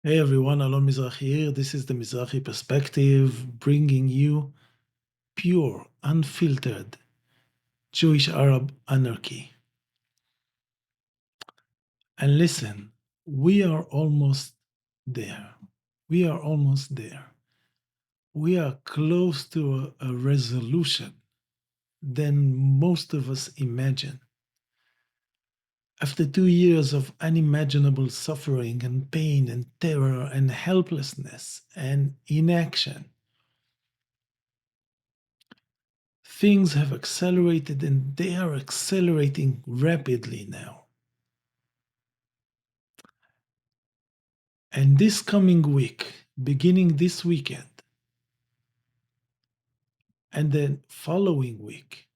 Hey everyone, Alon Mizrahi here. This is the Mizrahi perspective, bringing you pure, unfiltered Jewish Arab anarchy. And listen, we are almost there. We are almost there. We are close to a resolution than most of us imagine. After 2 years of unimaginable suffering and pain and terror and helplessness and inaction, things have accelerated and they are accelerating rapidly now. And this coming week, beginning this weekend, and then following week,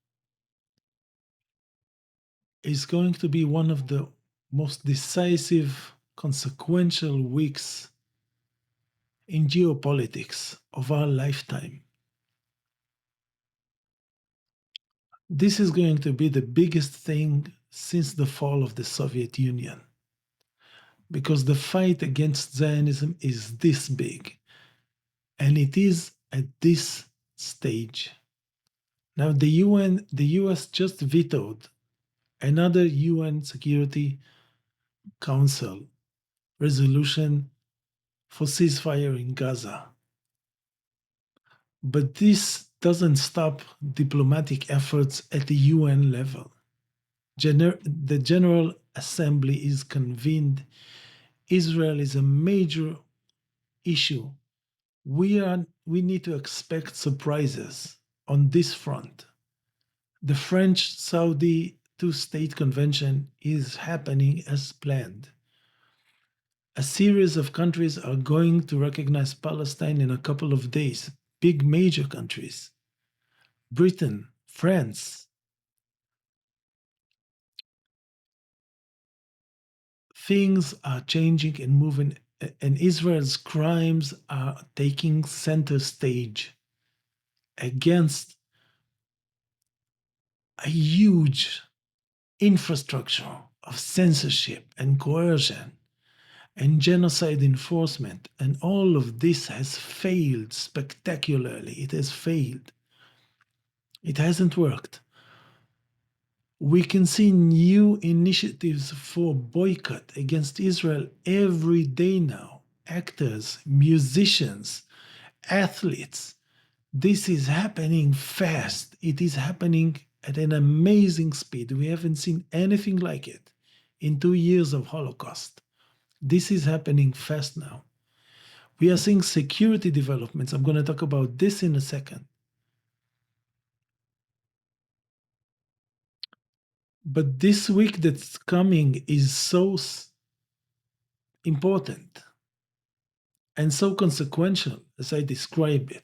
is going to be one of the most decisive, consequential weeks in geopolitics of our lifetime. This is going to be the biggest thing since the fall of the Soviet Union, because the fight against Zionism is this big. And it is at this stage. Now, the US just vetoed another UN Security Council resolution for ceasefire in Gaza. But this doesn't stop diplomatic efforts at the UN level. The General Assembly is convened. Israel is a major issue. We need to expect surprises on this front. The French-Saudi two-state convention is happening as planned. A series of countries are going to recognize Palestine in a couple of days. Big major countries. Britain, France. Things are changing and moving, and Israel's crimes are taking center stage against a huge infrastructure of censorship and coercion and genocide enforcement. And all of this has failed spectacularly. It has failed. It hasn't worked. We can see new initiatives for boycott against Israel every day now. Actors, musicians, athletes. This is happening fast. It is happening at an amazing speed. We haven't seen anything like it in 2 years of Holocaust. This is happening fast now. We are seeing security developments. I'm going to talk about this in a second. But this week that's coming is so important and so consequential as I describe it.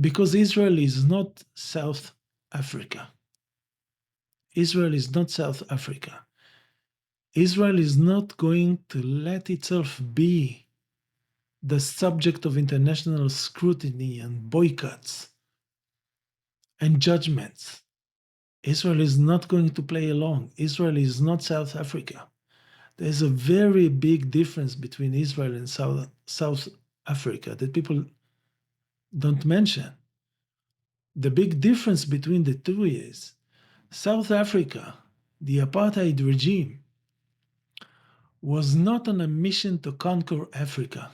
Because Israel is not South Africa. Israel is not South Africa. Israel is not going to let itself be the subject of international scrutiny and boycotts and judgments. Israel is not going to play along. Israel is not South Africa. There's a very big difference between Israel and South Africa that people don't mention. The big difference between the two is South Africa, the apartheid regime, was not on a mission to conquer Africa.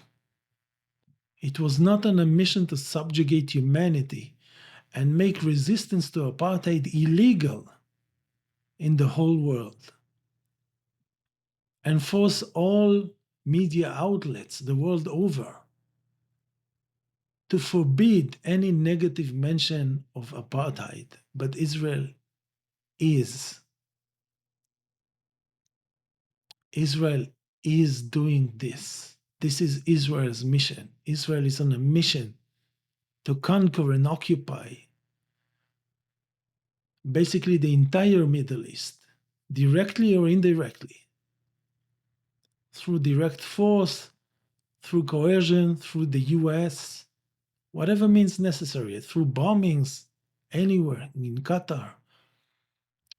It was not on a mission to subjugate humanity and make resistance to apartheid illegal in the whole world and force all media outlets the world over to forbid any negative mention of apartheid. But Israel is. Israel is doing this. This is Israel's mission. Israel is on a mission to conquer and occupy basically the entire Middle East, directly or indirectly, through direct force, through coercion, through the US, whatever means necessary, through bombings anywhere in Qatar.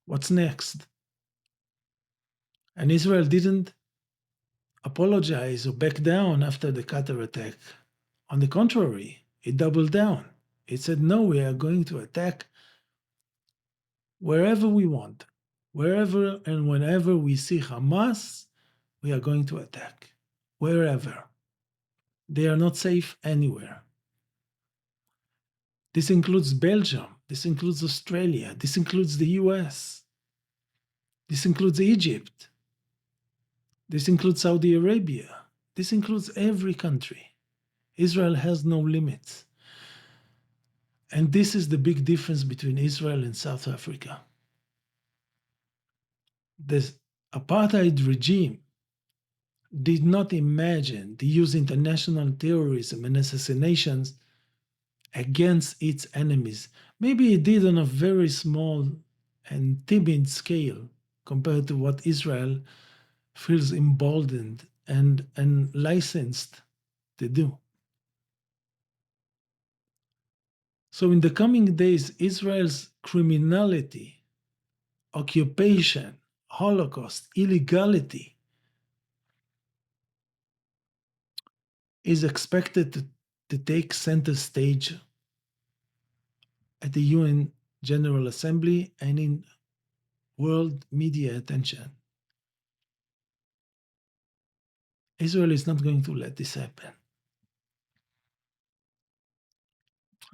What's next? And Israel didn't apologize or back down after the Qatar attack. On the contrary, it doubled down. It said, no, we are going to attack wherever we want. Wherever and whenever we see Hamas, we are going to attack. Wherever. They are not safe anywhere. This includes Belgium. This includes Australia. This includes the US. This includes Egypt. This includes Saudi Arabia. This includes every country. Israel has no limits. And this is the big difference between Israel and South Africa. The apartheid regime did not imagine to use international terrorism and assassinations against its enemies. Maybe it did on a very small and timid scale compared to what Israel feels emboldened and licensed to do. So in the coming days, Israel's criminality, occupation, Holocaust, illegality is expected to take center stage at the UN General Assembly and in world media attention. Israel is not going to let this happen.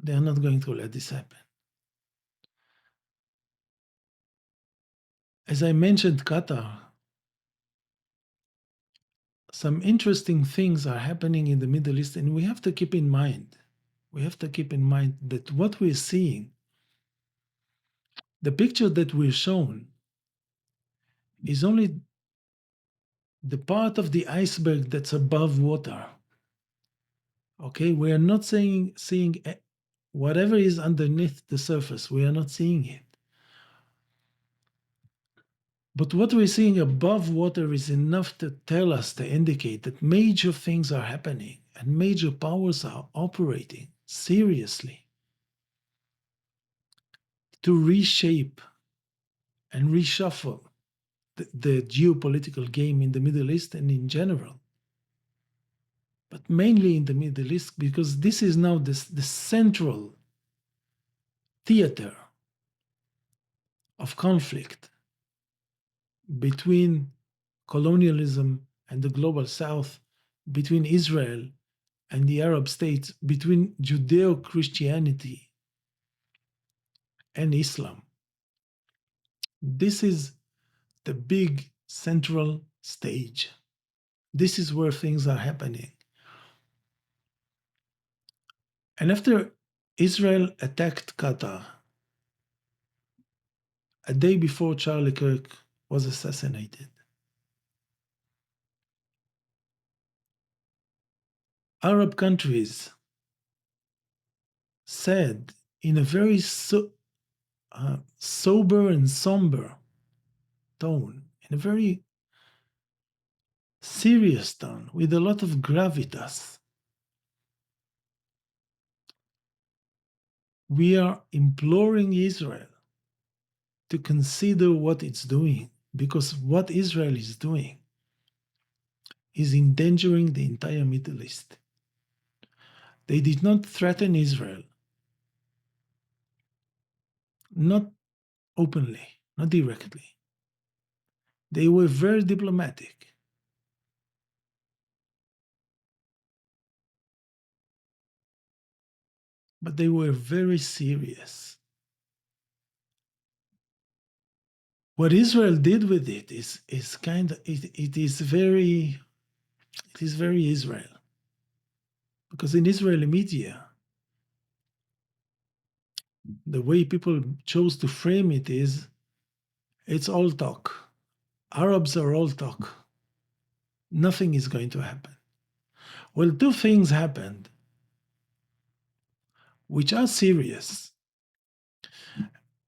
They are not going to let this happen. As I mentioned, Qatar, some interesting things are happening in the Middle East, and we have to keep in mind that what we're seeing, the picture that we're shown, is only the part of the iceberg that's above water. Okay, we are not seeing whatever is underneath the surface. We are not seeing it. But what we're seeing above water is enough to tell us, to indicate that major things are happening and major powers are operating seriously to reshape and reshuffle the geopolitical game in the Middle East and in general. But mainly in the Middle East, because this is now the central theater of conflict between colonialism and the global South, between Israel and the Arab states, between Judeo Christianity and Islam. This is the big central stage. This is where things are happening. And after Israel attacked Qatar, a day before Charlie Kirk was assassinated, Arab countries said in a very sober and somber tone, in a very serious tone, with a lot of gravitas, we are imploring Israel to consider what it's doing, because what Israel is doing is endangering the entire Middle East. They did not threaten Israel, not openly, not directly. They were very diplomatic. But they were very serious. What Israel did with it is kind of it is very Israel. Because in Israeli media, the way people chose to frame it is it's all talk. Arabs are all talk. Nothing is going to happen. Well, two things happened which are serious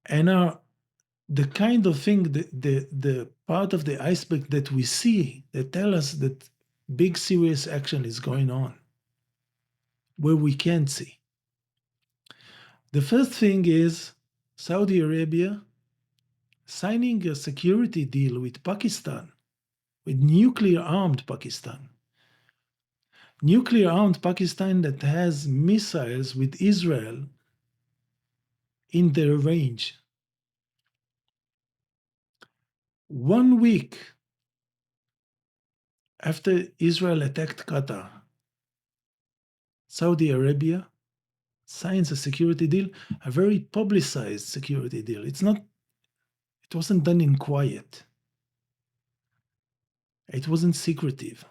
and are the kind of thing, the part of the iceberg that we see that tell us that big serious action is going on where we can't see. The first thing is Saudi Arabia signing a security deal with Pakistan, with nuclear armed Pakistan. Nuclear armed Pakistan that has missiles with Israel in their range. 1 week after Israel attacked Qatar, Saudi Arabia signs a security deal, a very publicized security deal. It wasn't done in quiet. It wasn't secretive.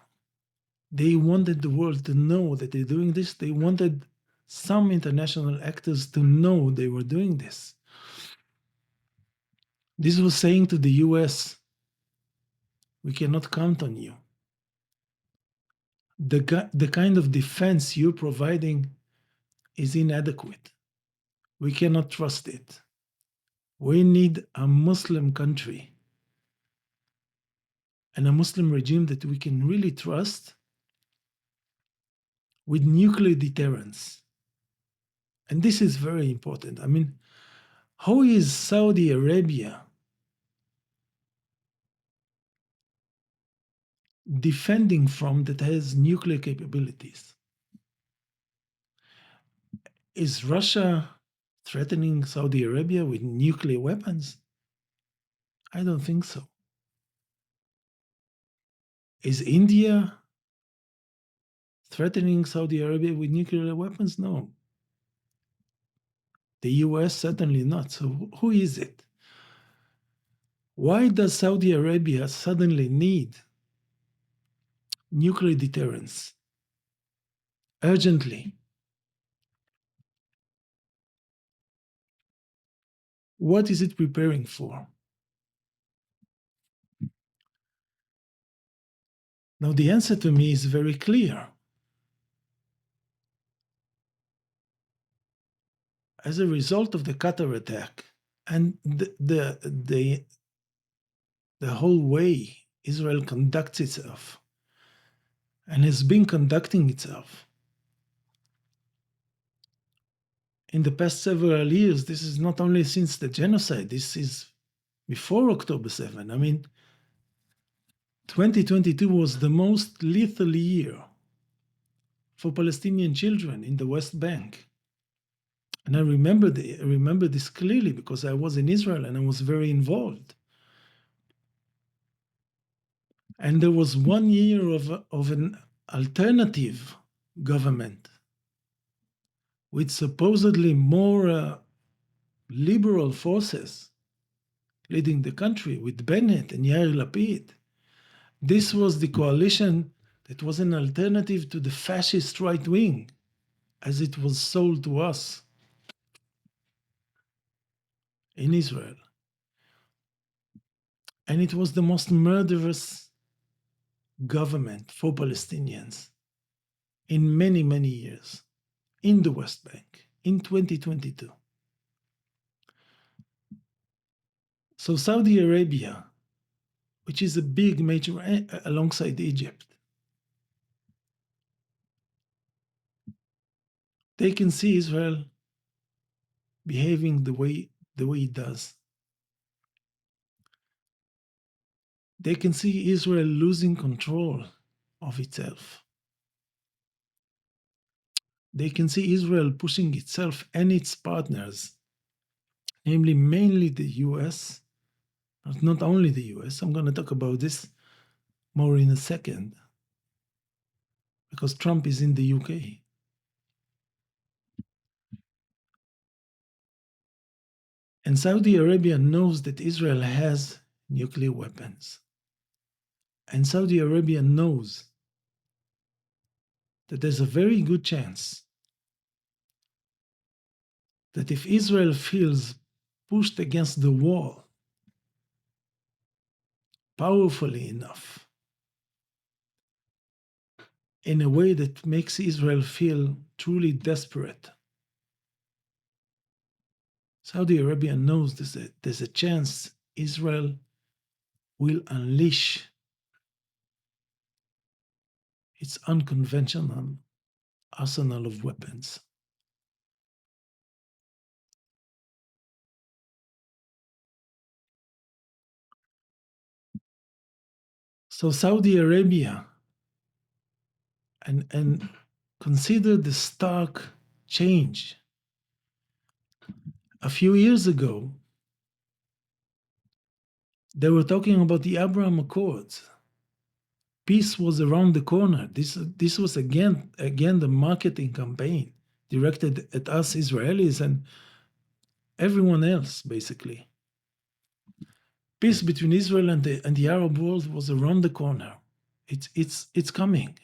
They wanted the world to know that they're doing this. They wanted some international actors to know they were doing this. This was saying to the US, we cannot count on you. The kind of defense you're providing is inadequate. We cannot trust it. We need a Muslim country and a Muslim regime that we can really trust with nuclear deterrents. And this is very important. I mean, how is Saudi Arabia defending from that has nuclear capabilities? Is Russia threatening Saudi Arabia with nuclear weapons? I don't think so. Is India threatening Saudi Arabia with nuclear weapons? No. The US certainly not. So who is it? Why does Saudi Arabia suddenly need nuclear deterrence urgently? What is it preparing for? Now, the answer to me is very clear. As a result of the Qatar attack and the whole way Israel conducts itself and has been conducting itself in the past several years, this is not only since the genocide, this is before October 7. I mean, 2022 was the most lethal year for Palestinian children in the West Bank. And I remember this clearly because I was in Israel and I was very involved. And there was 1 year of an alternative government with supposedly more liberal forces leading the country with Bennett and Yair Lapid. This was the coalition that was an alternative to the fascist right wing as it was sold to us in Israel. And it was the most murderous government for Palestinians in many, many years in the West Bank in 2022. So Saudi Arabia, which is a big major alongside Egypt, they can see Israel behaving the way it does. They can see Israel losing control of itself. They can see Israel pushing itself and its partners, namely mainly the US, but not only the US. I'm going to talk about this more in a second, because Trump is in the UK. And Saudi Arabia knows that Israel has nuclear weapons. And Saudi Arabia knows that there's a very good chance that if Israel feels pushed against the wall powerfully enough, in a way that makes Israel feel truly desperate, Saudi Arabia knows there's a chance Israel will unleash its unconventional arsenal of weapons. So Saudi Arabia, and consider the stark change. A few years ago, they were talking about the Abraham Accords. Peace was around the corner. This was again the marketing campaign directed at us Israelis and everyone else, basically. Peace between Israel and the Arab world was around the corner. It's coming.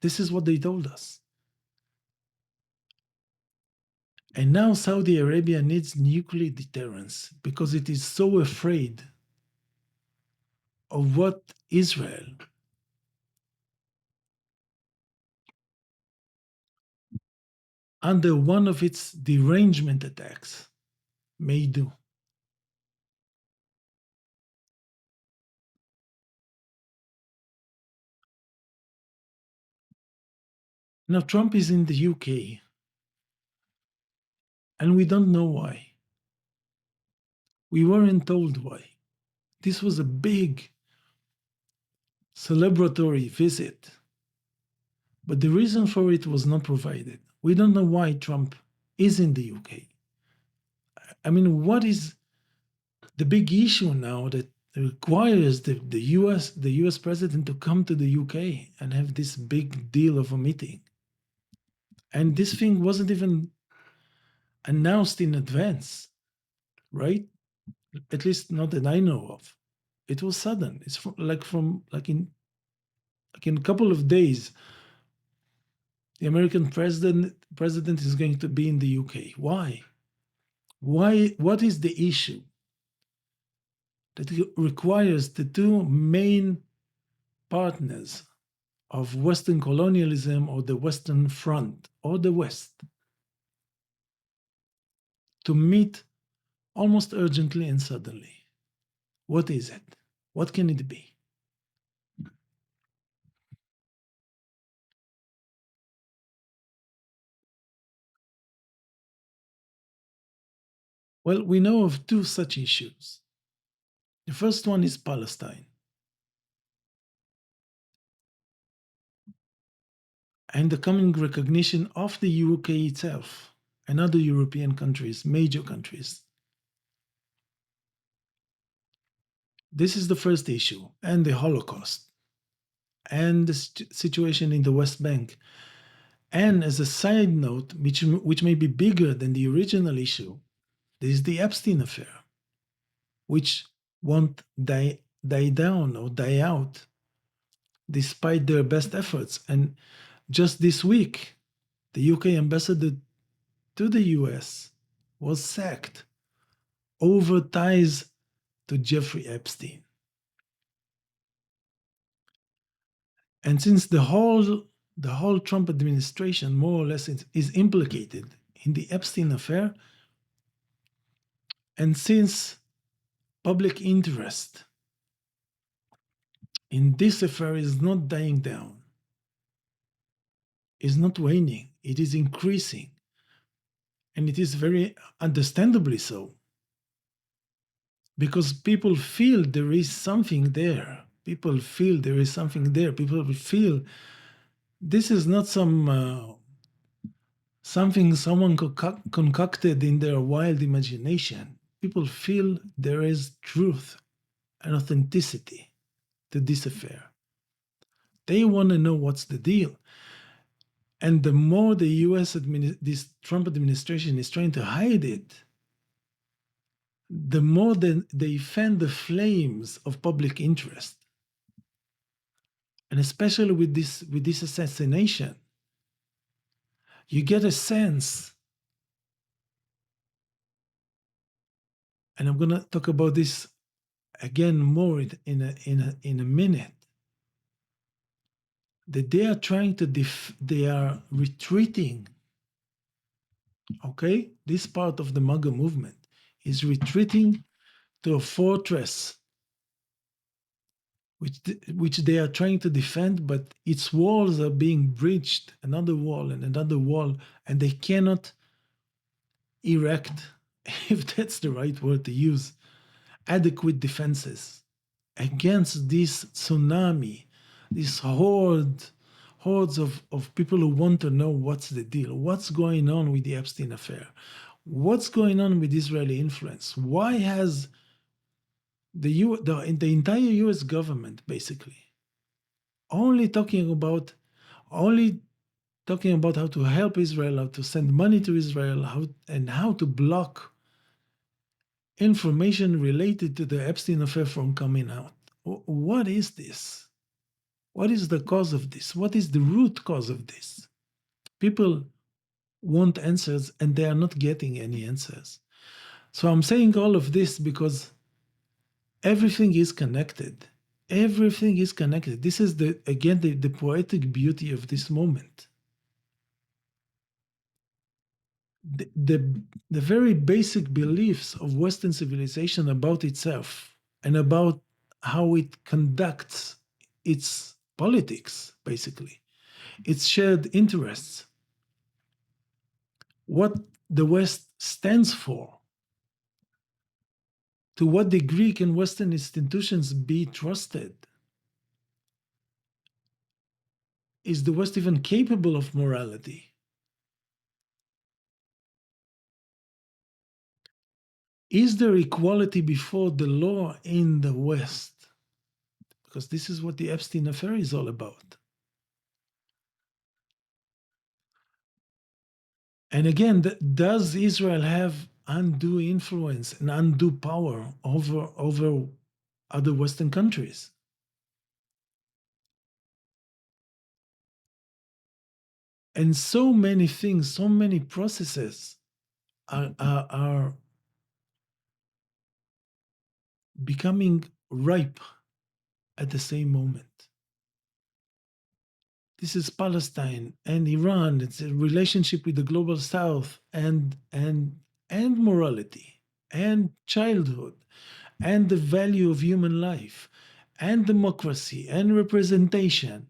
This is what they told us. And now Saudi Arabia needs nuclear deterrence because it is so afraid of what Israel, under one of its derangement attacks, may do. Now, Trump is in the UK, and we don't know why. We weren't told why. This was a big celebratory visit, but the reason for it was not provided. We don't know why Trump is in the UK. I mean, what is the big issue now that requires the US president to come to the UK and have this big deal of a meeting? And this thing wasn't even announced in advance, right? At least not that I know of. It was sudden. It's from in a couple of days, the American president is going to be in the UK. Why? Why? What is the issue that requires the two main partners of Western colonialism or the Western Front or the West to meet almost urgently and suddenly? What is it? What can it be? Well, we know of two such issues. The first one is Palestine and the coming recognition of the UK itself and other European countries, major countries. This is the first issue, and the Holocaust, and the situation in the West Bank. And as a side note, which may be bigger than the original issue, there is the Epstein affair, which won't die down or die out despite their best efforts. And just this week, the UK ambassador to the US was sacked over ties to Jeffrey Epstein. And since the whole Trump administration more or less is implicated in the Epstein affair, and since public interest in this affair is not dying down, is not waning, it is increasing, and it is very understandably so, because people feel there is something there. People feel there is something there. People feel this is not something someone concocted in their wild imagination. People feel there is truth and authenticity to this affair. They want to know what's the deal. And the more the this Trump administration is trying to hide it, the more they fan the flames of public interest. And especially with this assassination, you get a sense, and I'm going to talk about this again more in a minute, that they are trying to they are retreating. Okay, this part of the MAGA movement is retreating to a fortress which they are trying to defend, but its walls are being breached, another wall and another wall, and they cannot erect, if that's the right word to use, adequate defenses against this tsunami, this hordes of people who want to know what's the deal, what's going on with the Epstein affair, what's going on with Israeli influence. Why has the entire US government basically only talking about only talking about how to help Israel, how to send money to Israel, how to block information related to the Epstein affair from coming out. What is this? What is the cause of this? What is the root cause of this? People want answers and they are not getting any answers. So I'm saying all of this because everything is connected. Everything is connected. This is the poetic beauty of this moment. The very basic beliefs of Western civilization about itself and about how it conducts its politics, basically, its shared interests, what the West stands for, to what degree can Western institutions be trusted? Is the West even capable of morality? Is there equality before the law in the West? Because this is what the Epstein affair is all about. And again, does Israel have undue influence and undue power over other Western countries? And so many things, so many processes are becoming ripe at the same moment. This is Palestine and Iran. It's a relationship with the global South and morality and childhood and the value of human life and democracy and representation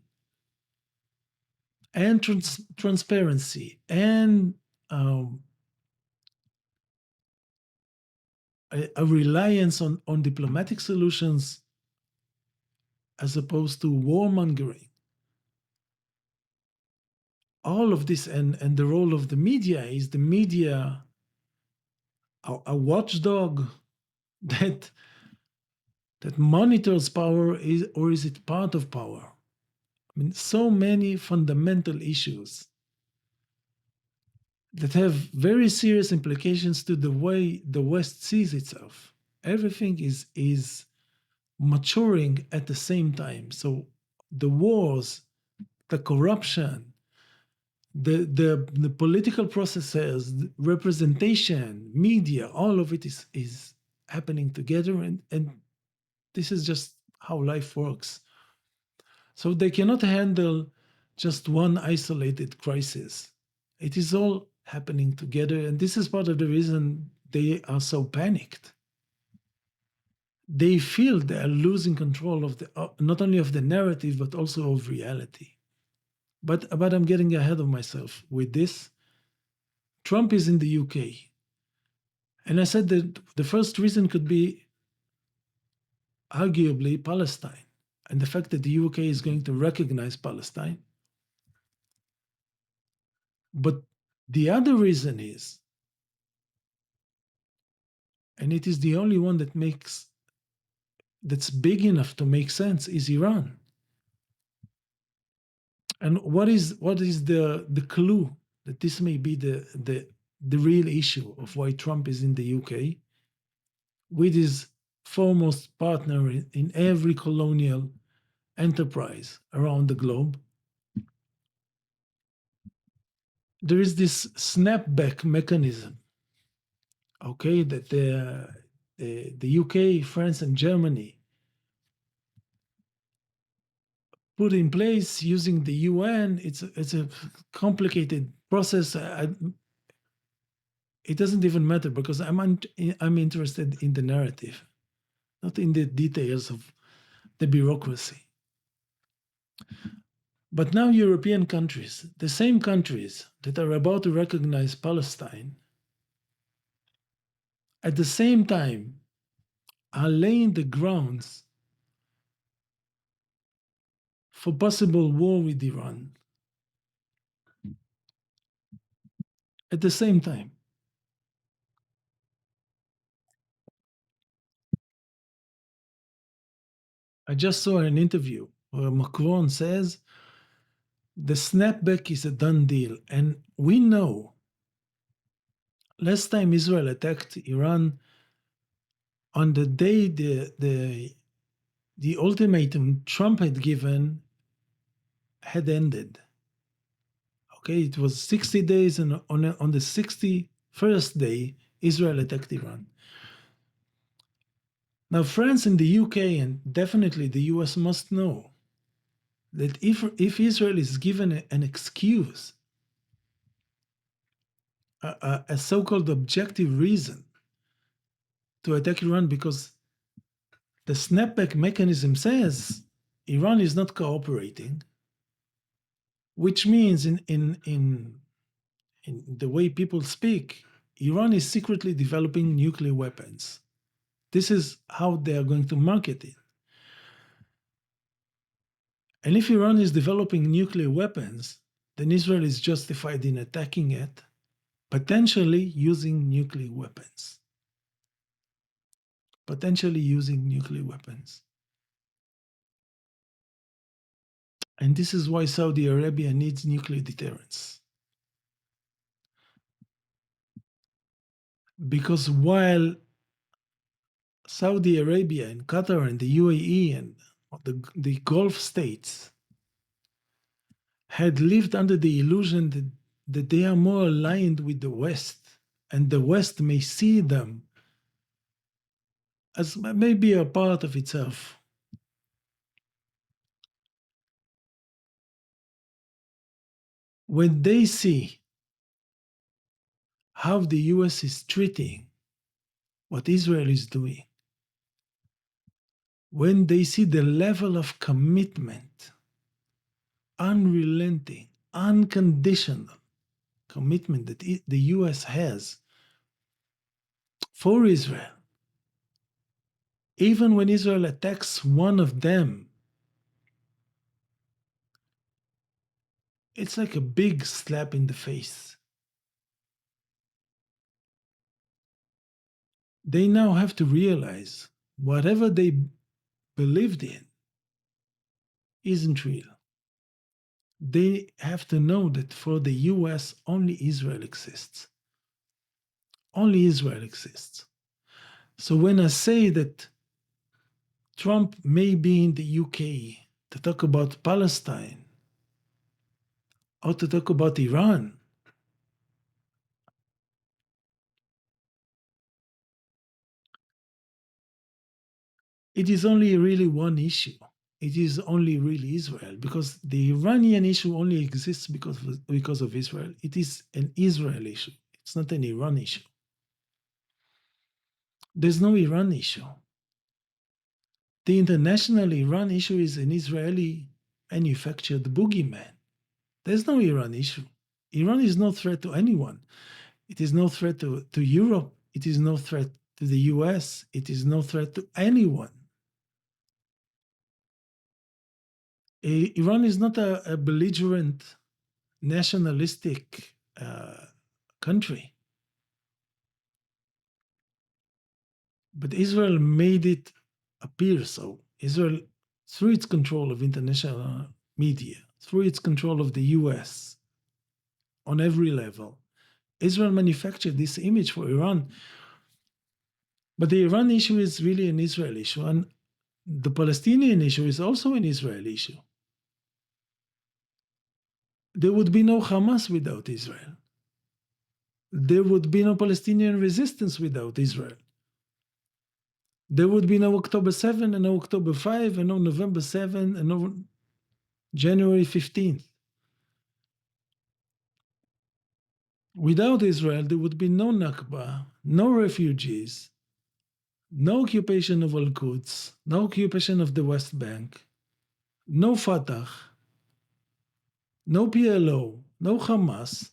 and transparency and um, a reliance on diplomatic solutions as opposed to warmongering. All of this and the role of the media is the media a watchdog that that monitors power or is it part of power? I mean, so many fundamental issues that have very serious implications to the way the West sees itself. Everything is maturing at the same time. So the wars, the corruption, the political processes, the representation, media, all of it is happening together, and this is just how life works. So they cannot handle just one isolated crisis. It is all happening together, and this is part of the reason they are so panicked. They feel they are losing control of the not only of the narrative but also of reality. But I'm getting ahead of myself with this. Trump is in the UK, and I said that the first reason could be arguably Palestine and the fact that the UK is going to recognize Palestine. But the other reason is, and it is the only one that's big enough to make sense, is Iran. And what is the clue that this may be the real issue of why Trump is in the UK with his foremost partner in every colonial enterprise around the globe? There is this snapback mechanism, okay, that the UK, France, and Germany put in place using the UN. It's a complicated process. It doesn't even matter because I'm interested in the narrative, not in the details of the bureaucracy. But now European countries, the same countries that are about to recognize Palestine, at the same time are laying the grounds for possible war with Iran at the same time. I just saw an interview where Macron says the snapback is a done deal. And we know last time Israel attacked Iran, on the day the ultimatum Trump had given had ended. Okay, it was 60 days, and on the 61st day, Israel attacked Iran. Now, France and the UK, and definitely the US, must know that if Israel is given an excuse, a so called objective reason to attack Iran, because the snapback mechanism says Iran is not cooperating, which means in the way people speak, Iran is secretly developing nuclear weapons. This is how they are going to market it. And if Iran is developing nuclear weapons, then Israel is justified in attacking it, potentially using nuclear weapons. Potentially using nuclear weapons. And this is why Saudi Arabia needs nuclear deterrence. Because while Saudi Arabia and Qatar and the UAE and the Gulf states had lived under the illusion that they are more aligned with the West, and the West may see them as maybe a part of itself. When they see how the US is treating what Israel is doing, when they see the level of commitment, unrelenting, unconditional commitment that the US has for Israel, even when Israel attacks one of them, it's like a big slap in the face. They now have to realize whatever they believed in isn't real. They have to know that for the US, only Israel exists. Only Israel exists. So when I say that Trump may be in the UK to talk about Palestine or to talk about Iran, it is only really one issue. It is only really Israel, because the Iranian issue only exists because of Israel. It is an Israel issue. It's not an Iran issue. There's no Iran issue. The international Iran issue is an Israeli manufactured boogeyman. There's no Iran issue. Iran is no threat to anyone. It is no threat to Europe. It is no threat to the US. It is no threat to anyone. Iran is not a belligerent, nationalistic country. But Israel made it appear so. Israel, through its control of international media, through its control of the US on every level, Israel manufactured this image for Iran. But the Iran issue is really an Israel issue, and the Palestinian issue is also an Israel issue. There would be no Hamas without Israel. There would be no Palestinian resistance without Israel. There would be no October 7 and no October 5 and no November 7 and no January 15th. Without Israel, there would be no Nakba, no refugees, no occupation of Al-Quds, no occupation of the West Bank, no Fatah, no PLO, no Hamas,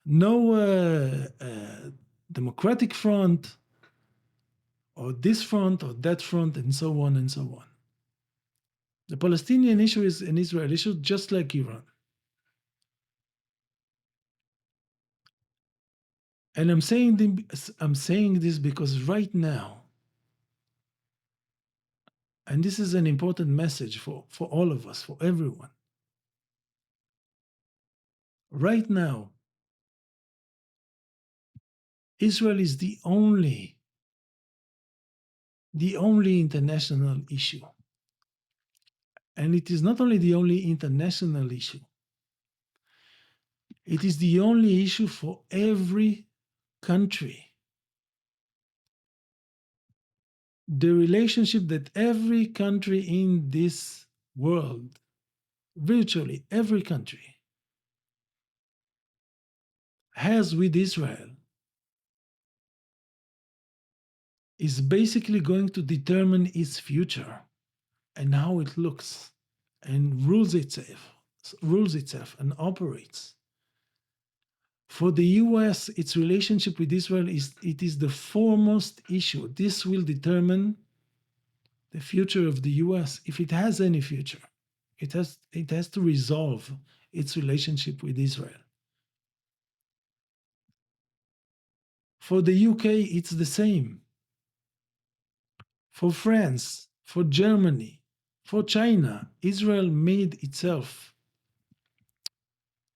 no Democratic Front, or this front or that front, and so on and so on. The Palestinian issue is an Israel issue, just like Iran. And I'm saying this because right now, and this is an important message for all of us, for everyone. Right now, Israel is the only international issue. And it is not only the only international issue, it is the only issue for every country. The relationship that every country in this world, virtually every country, has with Israel is basically going to determine its future and how it looks and rules itself and operates. For the US, its relationship with Israel is the foremost issue. This will determine the future of the US, if it has any future. It has to resolve its relationship with Israel. For the UK, it's the same. For France, for Germany, for China, Israel made itself,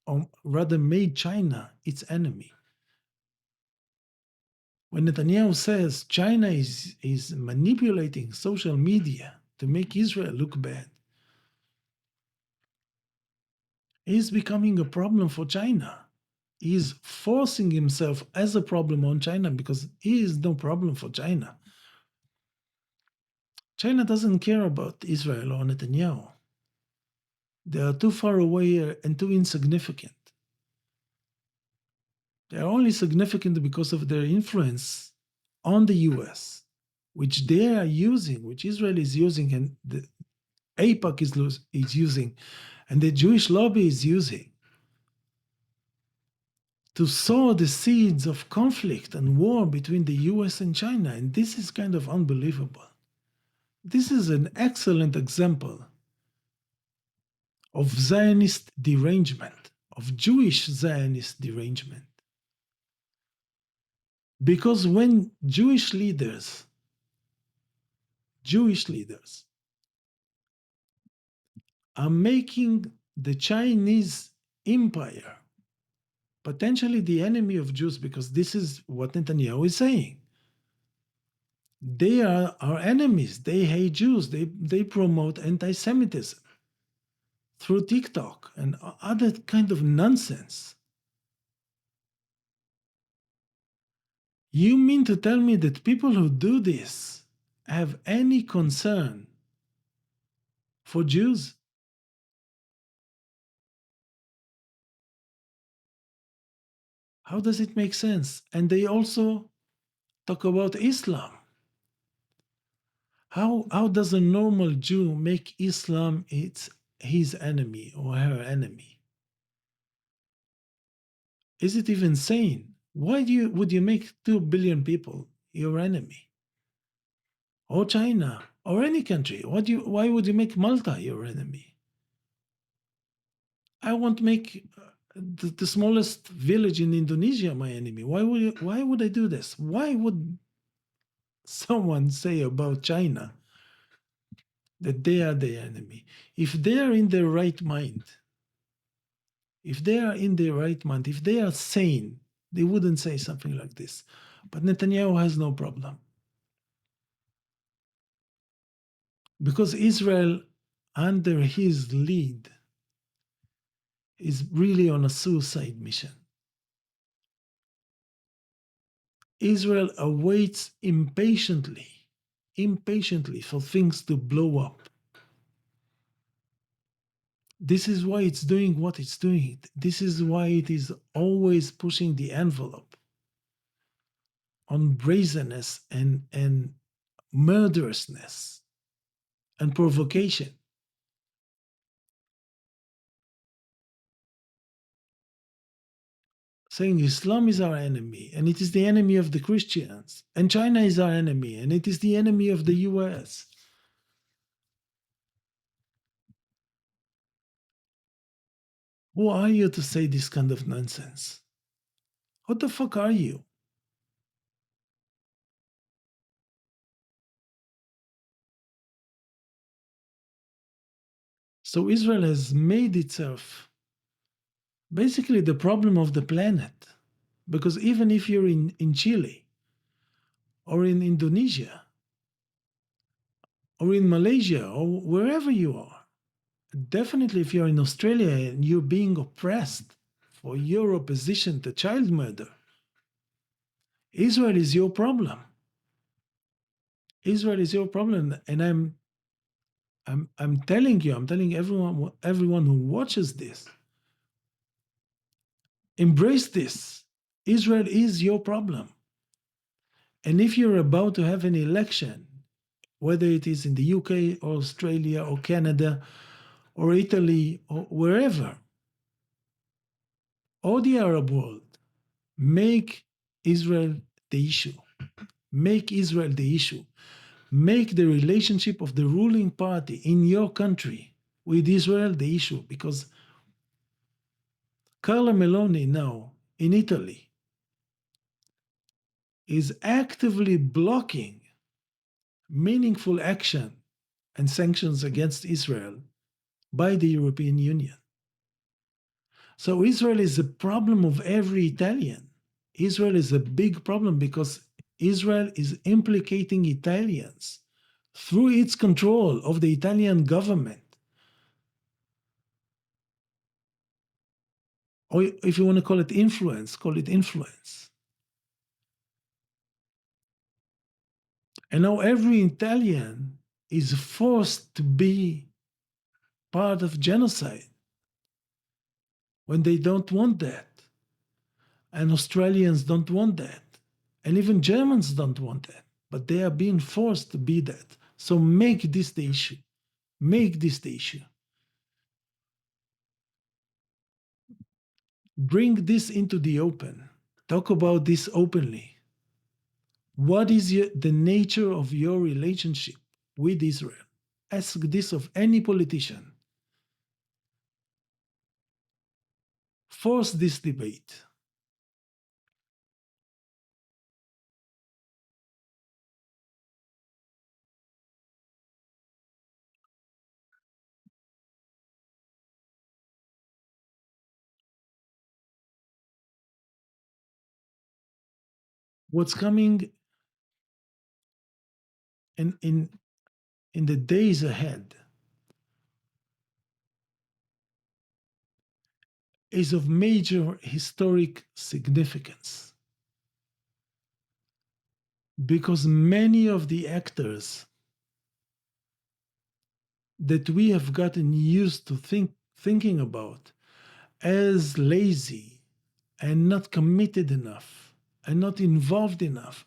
or rather made China its enemy. When Netanyahu says China is manipulating social media to make Israel look bad, he's becoming a problem for China. He's forcing himself as a problem on China because he is no problem for China. China doesn't care about Israel or Netanyahu. They are too far away and too insignificant. They are only significant because of their influence on the US, which they are using, which Israel is using, and the AIPAC is using, and the Jewish lobby is using to sow the seeds of conflict and war between the US and China. And this is kind of unbelievable. This is an excellent example of Zionist derangement, of Jewish Zionist derangement. Because when Jewish leaders are making the Chinese empire potentially the enemy of Jews, because this is what Netanyahu is saying. They are our enemies. They hate Jews. They promote anti-Semitism through TikTok and other kind of nonsense. You mean to tell me that people who do this have any concern for Jews? How does it make sense? And they also talk about Islam. How does a normal Jew make Islam his enemy or her enemy? Is it even sane? Why would you make 2 billion people your enemy? Or China, or any country? Why would you make Malta your enemy? I won't make the smallest village in Indonesia my enemy. Why would I do this? Why would someone say about China that they are the enemy? If they are in their right mind, if they are sane, they wouldn't say something like this. But Netanyahu has no problem. Because Israel, under his lead, is really on a suicide mission. Israel awaits impatiently for things to blow up. This is why it's doing what it's doing. This is why it is always pushing the envelope on brazenness and murderousness and provocation. Saying Islam is our enemy and it is the enemy of the Christians, and China is our enemy and it is the enemy of the US. Who are you to say this kind of nonsense? What the fuck are you? So Israel has made itself basically the problem of the planet. Because even if you're in Chile or in Indonesia or in Malaysia or wherever you are, definitely if you're in Australia and you're being oppressed for your opposition to child murder, Israel is your problem. Israel is your problem. And I'm telling you, I'm telling everyone who watches this, embrace this. Israel is your problem. And if you're about to have an election, whether it is in the UK or Australia or Canada or Italy or wherever, or the Arab world, make Israel the issue. Make Israel the issue. Make the relationship of the ruling party in your country with Israel the issue. Because Carla Meloni now in Italy is actively blocking meaningful action and sanctions against Israel by the European Union. So Israel is a problem of every Italian. Israel is a big problem because Israel is implicating Italians through its control of the Italian government. Or if you want to call it influence, call it influence. And now every Italian is forced to be part of genocide when they don't want that. And Australians don't want that. And even Germans don't want that. But they are being forced to be that. So make this the issue. Make this the issue. Bring this into the open. Talk about this openly. What is the nature of your relationship with Israel? Ask this of any politician. Force this debate. What's coming in the days ahead is of major historic significance because many of the actors that we have gotten used to thinking about as lazy and not committed enough and not involved enough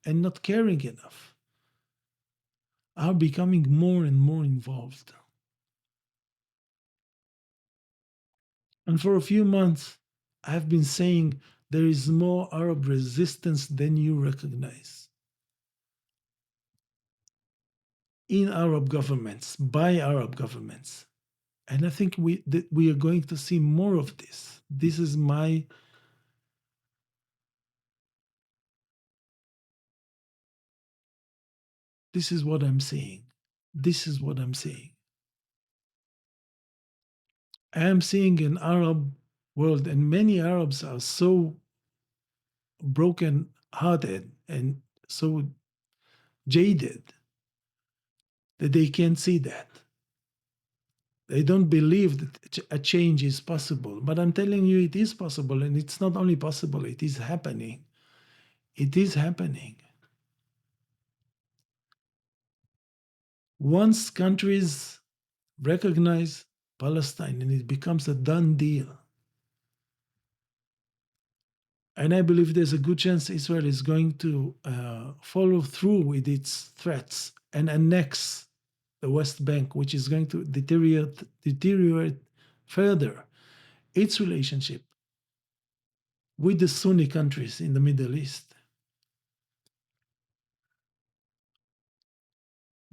and not caring enough are becoming more and more involved. And for a few months, I've been saying there is more Arab resistance than you recognize in Arab governments, by Arab governments. And I think we are going to see more of this. This is what I'm saying. This is what I'm saying. I am seeing an Arab world, and many Arabs are so broken hearted and so jaded that they can't see that. They don't believe that a change is possible. But I'm telling you, it is possible. And it's not only possible, it is happening. It is happening. Once countries recognize Palestine and it becomes a done deal, and I believe there's a good chance Israel is going to follow through with its threats and annex the West Bank, which is going to deteriorate further its relationship with the Sunni countries in the Middle East.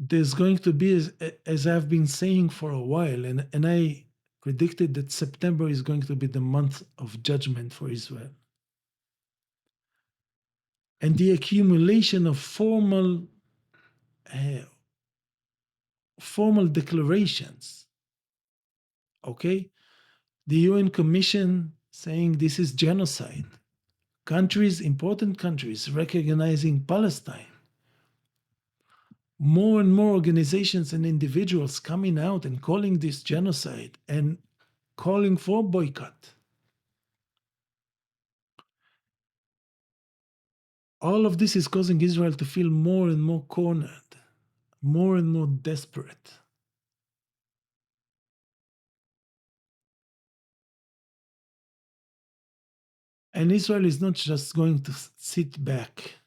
There's going to be, as I've been saying for a while, and I predicted that September is going to be the month of judgment for Israel. And the accumulation of uh, formal declarations, okay? The UN Commission saying this is genocide. Countries, important countries, recognizing Palestine. More and more organizations and individuals coming out and calling this genocide and calling for boycott. All of this is causing Israel to feel more and more cornered, more and more desperate. And Israel is not just going to sit back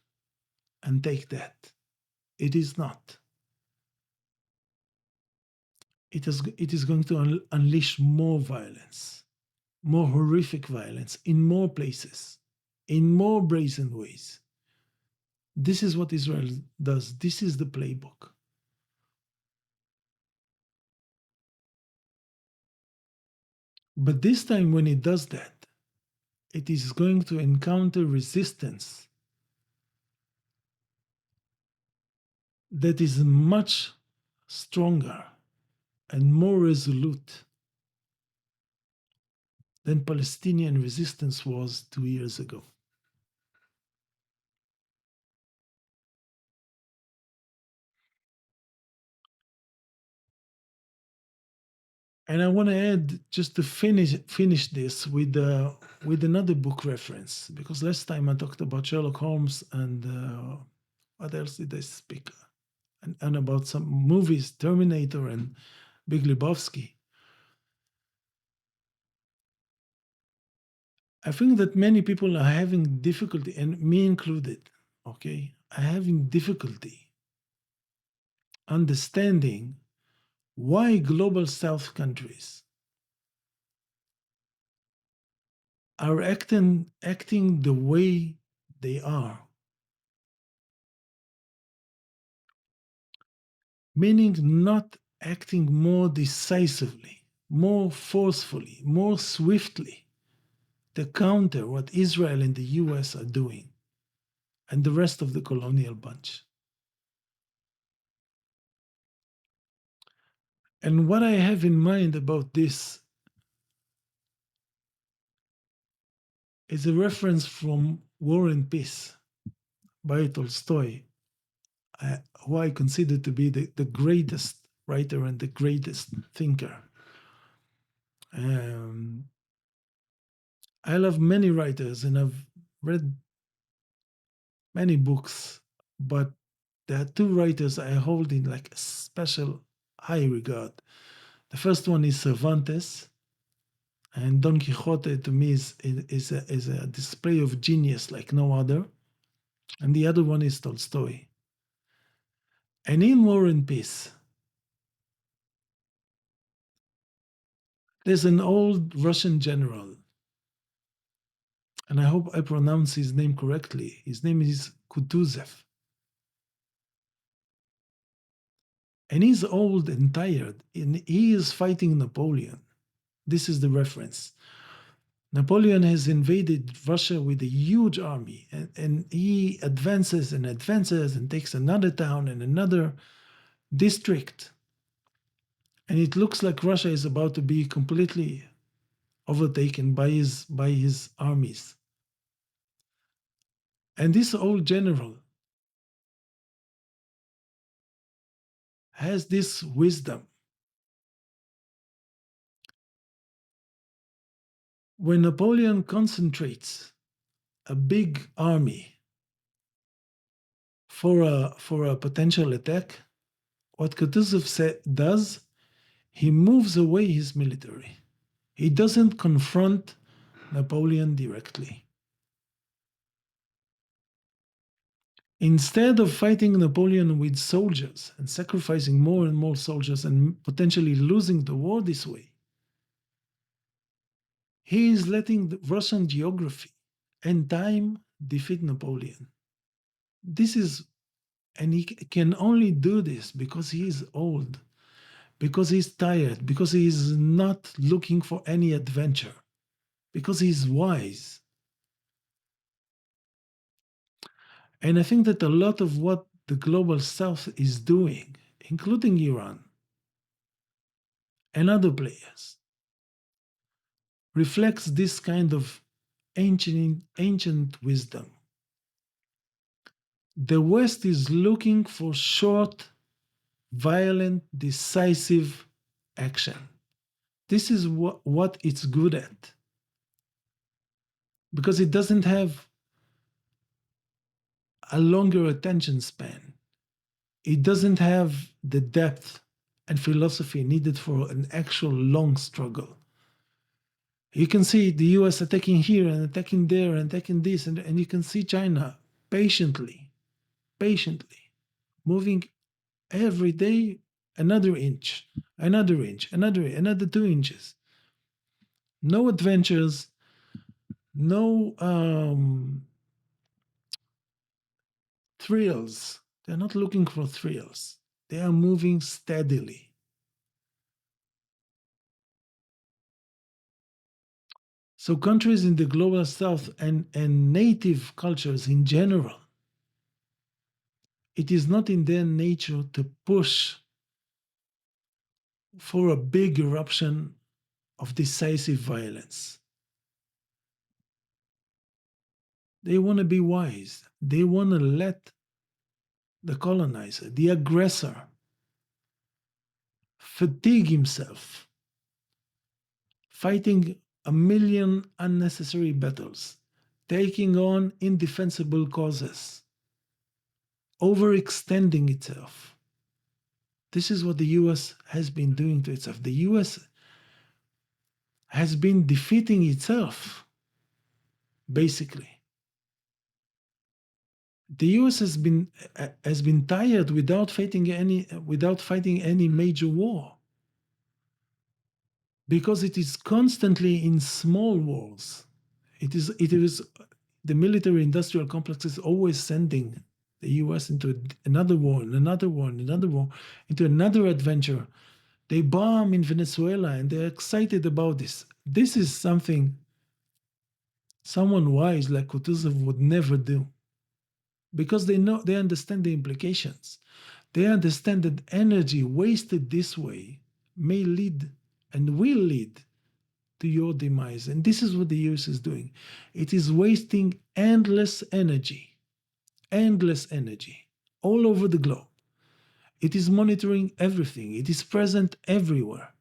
and take that. It is not. It is going to unleash more violence, more horrific violence in more places, in more brazen ways. This is what Israel does. This is the playbook. But this time, when it does that, it is going to encounter resistance that is much stronger and more resolute than Palestinian resistance was 2 years ago. And I want to add, just to finish this with another book reference, because last time I talked about Sherlock Holmes and what else did I speak? And about some movies, Terminator and Big Lebowski. I think that many people are having difficulty, and me included, okay, are having difficulty understanding why global South countries are acting the way they are. Meaning not acting more decisively, more forcefully, more swiftly to counter what Israel and the US are doing and the rest of the colonial bunch. And what I have in mind about this is a reference from War and Peace by Tolstoy, who I consider to be the greatest writer and the greatest thinker. Um, I love many writers and I've read many books, but there are two writers I hold in like a special high regard. The first one is Cervantes, and Don Quixote to me is a display of genius like no other. And the other one is Tolstoy. And in War and Peace, there's an old Russian general, and I hope I pronounce his name correctly. His name is Kutuzov. And he's old and tired, and he is fighting Napoleon. This is the reference. Napoleon has invaded Russia with a huge army, and he advances and advances and takes another town and another district. And it looks like Russia is about to be completely overtaken by his armies. And this old general has this wisdom. When Napoleon concentrates a big army for a potential attack, what Kutuzov does, he moves away his military. He doesn't confront Napoleon directly. Instead of fighting Napoleon with soldiers and sacrificing more and more soldiers and potentially losing the war this way, he is letting the Russian geography and time defeat Napoleon. This is, and he can only do this because he is old, because he's tired, because he's not looking for any adventure, because he's wise. And I think that a lot of what the global south is doing, including Iran and other players, reflects this kind of ancient wisdom. The West is looking for short, violent, decisive action. This is what it's good at because it doesn't have a longer attention span. It doesn't have the depth and philosophy needed for an actual long struggle. You can see the US attacking here and attacking there and attacking this, and you can see China patiently moving every day another inch, another 2 inches. No adventures, no thrills. They're not looking for thrills. They are moving steadily. So countries in the global south and native cultures in general, it is not in their nature to push for a big eruption of decisive violence. They want to be wise. They want to let the colonizer, the aggressor, fatigue himself, fighting a million unnecessary battles, taking on indefensible causes, overextending itself. This is what the US has been doing to itself. The US has been defeating itself, basically. The US has been tired without fighting any major war because it is constantly in small wars. It is the military industrial complex is always sending the US into another war and another war and another war, into another adventure. They bomb in Venezuela and they're excited about this. This is something someone wise like Kutuzov would never do because they understand the implications. They understand that energy wasted this way may lead and will lead to your demise. And this is what the US is doing. It is wasting endless energy all over the globe. It is monitoring everything, it is present everywhere.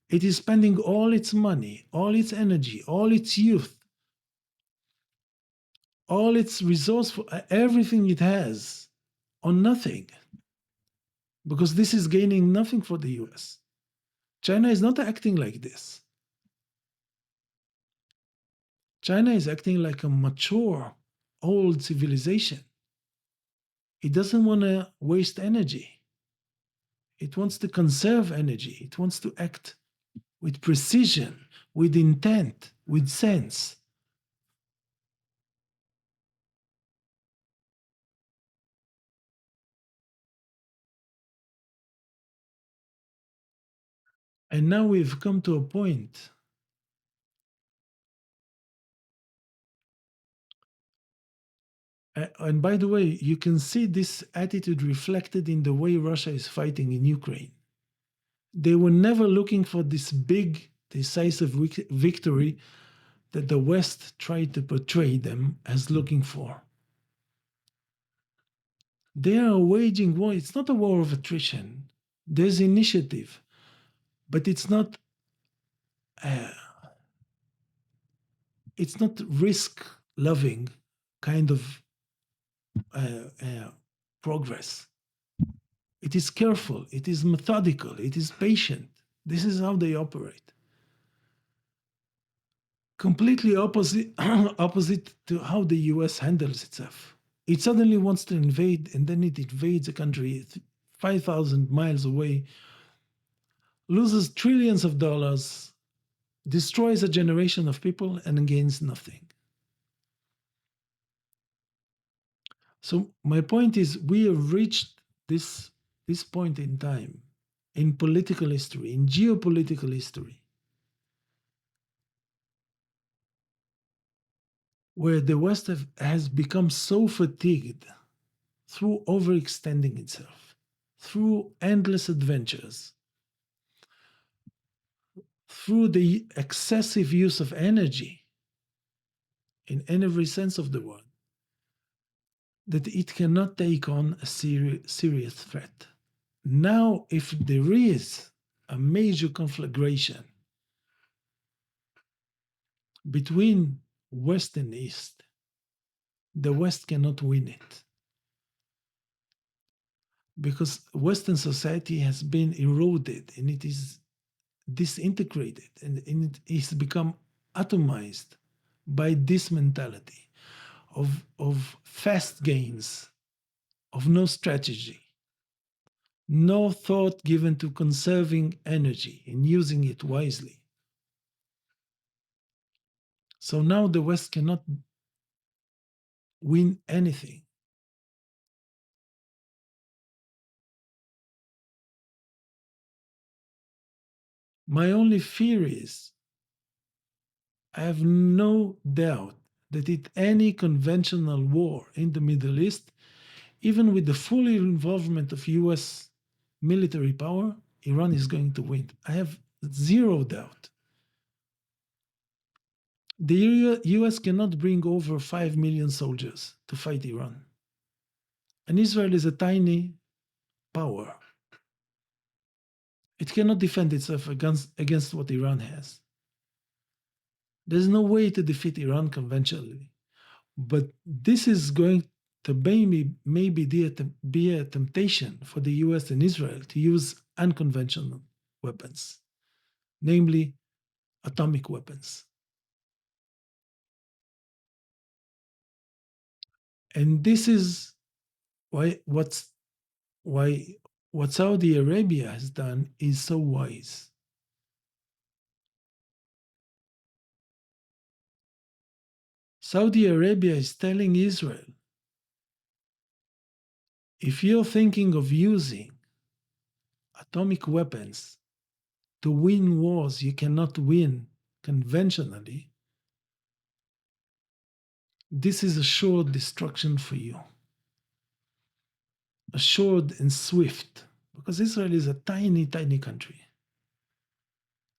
It is spending all its money, all its energy, all its youth, all its resource, everything it has on nothing. Because this is gaining nothing for the US. China is not acting like this. China is acting like a mature, old civilization. It doesn't want to waste energy. It wants to conserve energy. It wants to act with precision, with intent, with sense. And now we've come to a point. And by the way, you can see this attitude reflected in the way Russia is fighting in Ukraine. They were never looking for this big, decisive victory that the West tried to portray them as looking for. They are waging war. It's not a war of attrition. There's initiative, but uh, it's not risk-loving kind of progress. It is careful. It is methodical. It is patient. This is how they operate. Completely opposite opposite to how the US handles itself. It suddenly wants to invade and then it invades a country 5,000 miles away, loses trillions of dollars, destroys a generation of people, and gains nothing. So my point is we have reached this point in time in political history, in geopolitical history, where the West has become so fatigued through overextending itself, through endless adventures, through the excessive use of energy in every sense of the word, that it cannot take on a serious threat. Now, if there is a major conflagration between West and East, the West cannot win it because Western society has been eroded and it is disintegrated and it is become atomized by this mentality of fast gains, of no strategy, no thought given to conserving energy and using it wisely. So now the West cannot win anything. My only fear is I have no doubt that in any conventional war in the Middle East, even with the full involvement of US military power, Iran is going to win. I have zero doubt. The US cannot bring over 5 million soldiers to fight Iran. And Israel is a tiny power. It cannot defend itself against what Iran has. There's no way to defeat Iran conventionally. But this is going to maybe be a temptation for the US and Israel to use unconventional weapons, namely atomic weapons. And this is why what Saudi Arabia has done is so wise. Saudi Arabia is telling Israel, if you're thinking of using atomic weapons to win wars you cannot win conventionally, this is assured destruction for you. Assured and swift, because Israel is a tiny, tiny country.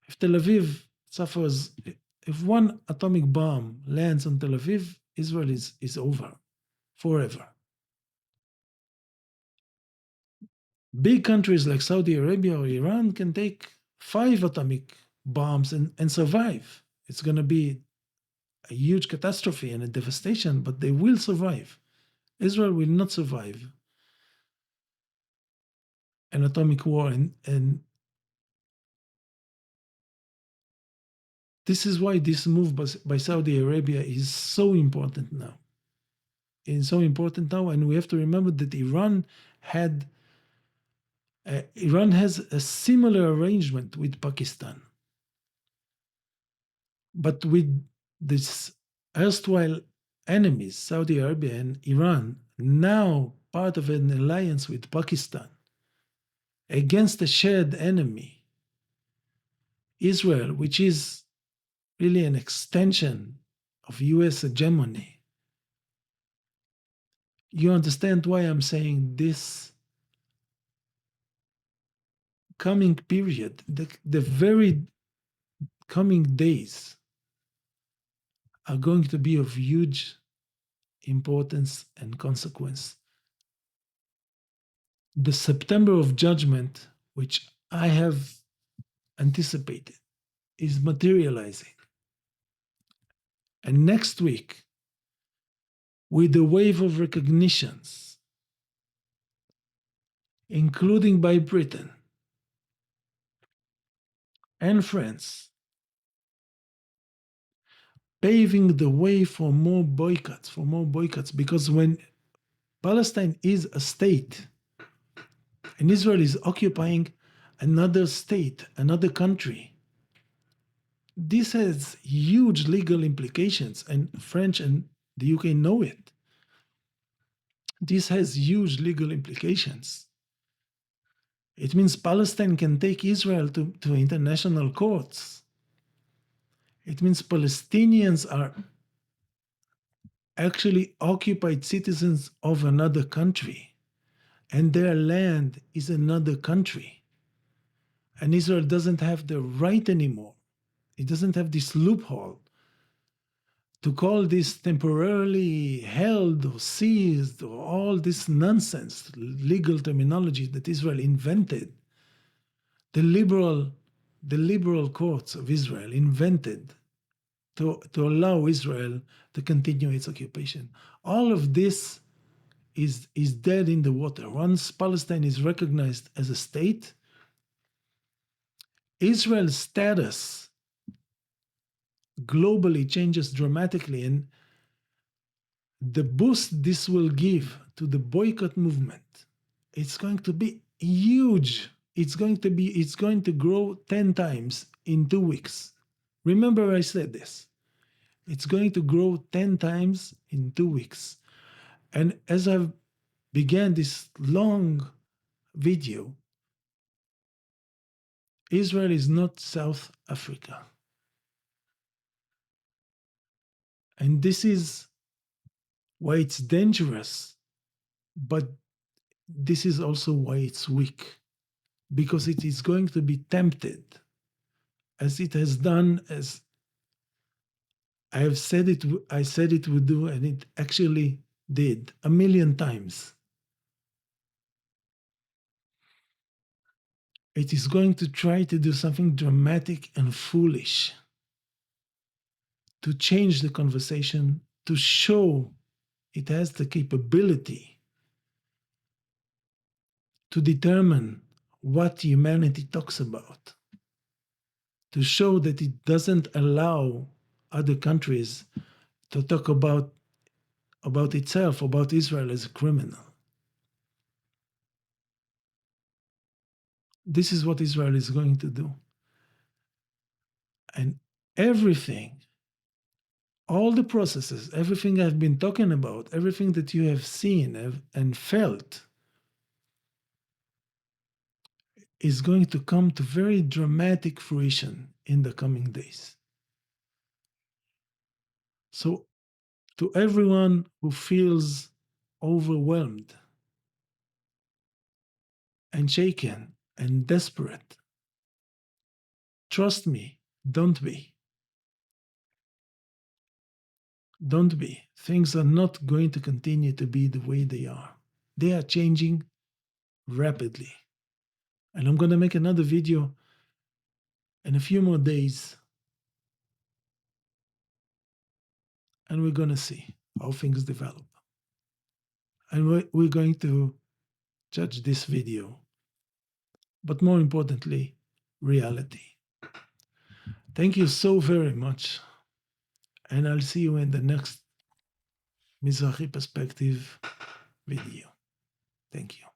If Tel Aviv suffers, if one atomic bomb lands on Tel Aviv, Israel is over forever. Big countries like Saudi Arabia or Iran can take 5 atomic bombs and survive. It's going to be a huge catastrophe and a devastation, but they will survive. Israel will not survive an atomic war. And this is why this move by Saudi Arabia is so important now. It's so important now, and we have to remember that Iran has a similar arrangement with Pakistan, but with this erstwhile enemies, Saudi Arabia and Iran, now part of an alliance with Pakistan against a shared enemy, Israel, which is really an extension of US hegemony. You understand why I'm saying this coming period, the very coming days are going to be of huge importance and consequence. The September of judgment, which I have anticipated, is materializing. And next week, with a wave of recognitions, including by Britain and France, paving the way for more boycotts, because when Palestine is a state and Israel is occupying another state, another country, this has huge legal implications, and French and the UK know it. This has huge legal implications. It means Palestine can take Israel to international courts. It means Palestinians are actually occupied citizens of another country, and their land is another country. And Israel doesn't have the right anymore. It doesn't have this loophole to call this temporarily held or seized or all this nonsense, legal terminology that Israel invented. The liberal, the liberal courts of Israel invented to allow Israel to continue its occupation. All of this is dead in the water. Once Palestine is recognized as a state, Israel's status globally changes dramatically, and the boost this will give to the boycott movement, it's going to be huge. It's going to grow 10 times in 2 weeks. Remember I said this. It's going to grow 10 times in 2 weeks. And as I began this long video, Israel is not South Africa. And this is why it's dangerous, but this is also why it's weak, because it is going to be tempted, as it has done, as I said it would do, and it actually did 1,000,000 times. It is going to try to do something dramatic and foolish to change the conversation, to show it has the capability to determine what humanity talks about, to show that it doesn't allow other countries to talk about itself, about Israel as a criminal. This is what Israel is going to do. And everything, all the processes, everything I've been talking about, everything that you have seen and felt, is going to come to very dramatic fruition in the coming days. So, to everyone who feels overwhelmed and shaken and desperate, trust me, don't be. Don't be. Things are not going to continue to be the way they are. They are changing rapidly. And I'm going to make another video in a few more days, and we're going to see how things develop. And we're going to judge this video, but more importantly, reality. Thank you so very much. And I'll see you in the next Mizrahi Perspective video. Thank you.